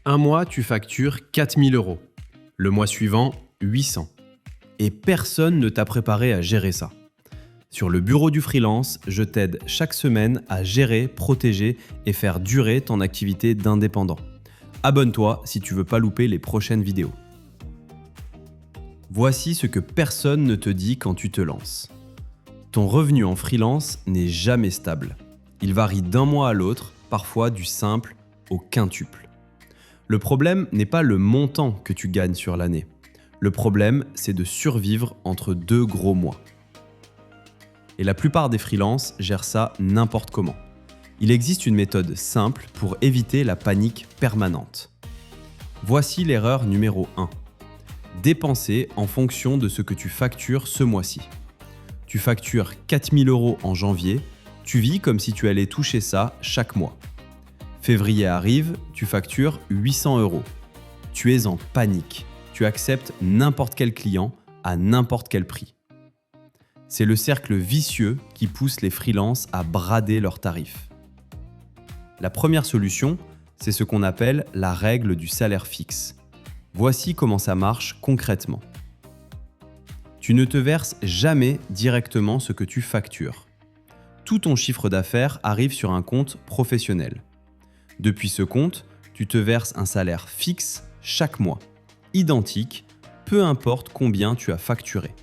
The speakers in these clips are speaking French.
Un mois, tu factures 4 000 €. Le mois suivant, 800. Et personne ne t'a préparé à gérer ça. Sur le bureau du freelance, je t'aide chaque semaine à gérer, protéger et faire durer ton activité d'indépendant. Abonne-toi si tu veux pas louper les prochaines vidéos. Voici ce que personne ne te dit quand tu te lances. Ton revenu en freelance n'est jamais stable. Il varie d'un mois à l'autre, parfois du simple au quintuple. Le problème n'est pas le montant que tu gagnes sur l'année. Le problème, c'est de survivre entre deux gros mois. Et la plupart des freelances gèrent ça n'importe comment. Il existe une méthode simple pour éviter la panique permanente. Voici l'erreur numéro 1. Dépenser en fonction de ce que tu factures ce mois-ci. Tu factures 4 000 € en janvier, tu vis comme si tu allais toucher ça chaque mois. Février arrive, tu factures 800 €. Tu es en panique. Tu acceptes n'importe quel client à n'importe quel prix. C'est le cercle vicieux qui pousse les freelances à brader leurs tarifs. La première solution, c'est ce qu'on appelle la règle du salaire fixe. Voici comment ça marche concrètement. Tu ne te verses jamais directement ce que tu factures. Tout ton chiffre d'affaires arrive sur un compte professionnel. Depuis ce compte, tu te verses un salaire fixe chaque mois, identique, peu importe combien tu as facturé.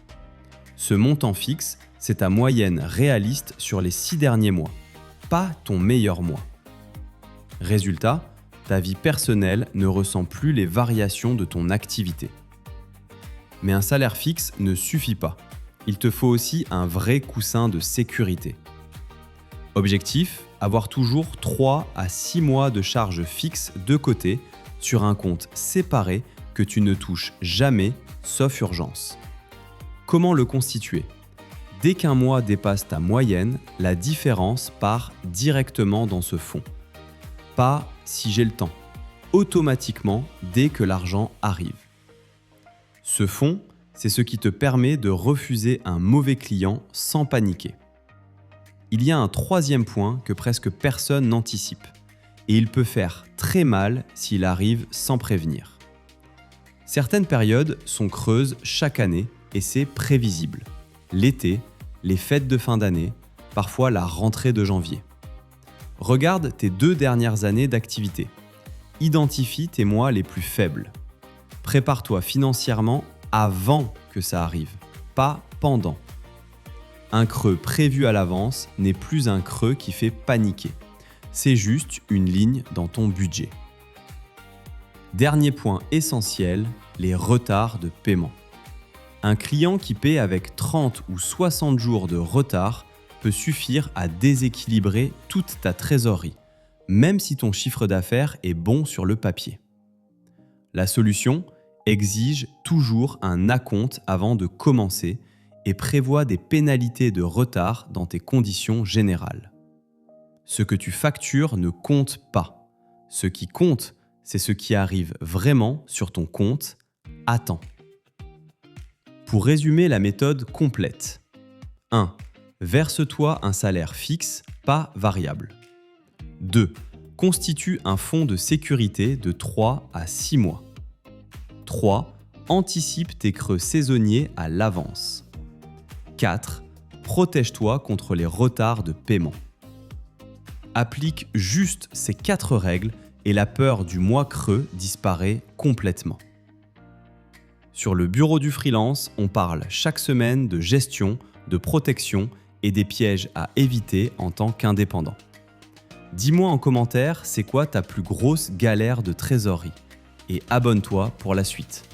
Ce montant fixe, c'est ta moyenne réaliste sur les 6 derniers mois, pas ton meilleur mois. Résultat, ta vie personnelle ne ressent plus les variations de ton activité. Mais un salaire fixe ne suffit pas. Il te faut aussi un vrai coussin de sécurité. Objectif, avoir toujours 3 à 6 mois de charges fixes de côté sur un compte séparé que tu ne touches jamais, sauf urgence. Comment le constituer ? Dès qu'un mois dépasse ta moyenne, la différence part directement dans ce fonds. Pas si j'ai le temps, automatiquement dès que l'argent arrive. Ce fonds, c'est ce qui te permet de refuser un mauvais client sans paniquer. Il y a un troisième point que presque personne n'anticipe, et il peut faire très mal s'il arrive sans prévenir. Certaines périodes sont creuses chaque année et c'est prévisible. L'été, les fêtes de fin d'année, parfois la rentrée de janvier. Regarde tes 2 dernières années d'activité. Identifie tes mois les plus faibles. Prépare-toi financièrement avant que ça arrive, pas pendant. Un creux prévu à l'avance n'est plus un creux qui fait paniquer. C'est juste une ligne dans ton budget. Dernier point essentiel, les retards de paiement. Un client qui paie avec 30 ou 60 jours de retard peut suffire à déséquilibrer toute ta trésorerie, même si ton chiffre d'affaires est bon sur le papier. La solution exige toujours un acompte avant de commencer et prévoit des pénalités de retard dans tes conditions générales. Ce que tu factures ne compte pas. Ce qui compte, c'est ce qui arrive vraiment sur ton compte à temps. Pour résumer la méthode complète. 1. Verse-toi un salaire fixe, pas variable. 2. Constitue un fonds de sécurité de 3 à 6 mois. 3. Anticipe tes creux saisonniers à l'avance. 4. Protège-toi contre les retards de paiement. Applique juste ces 4 règles et la peur du mois creux disparaît complètement. Sur le bureau du freelance, on parle chaque semaine de gestion, de protection et des pièges à éviter en tant qu'indépendant. Dis-moi en commentaire, c'est quoi ta plus grosse galère de trésorerie ? Et abonne-toi pour la suite.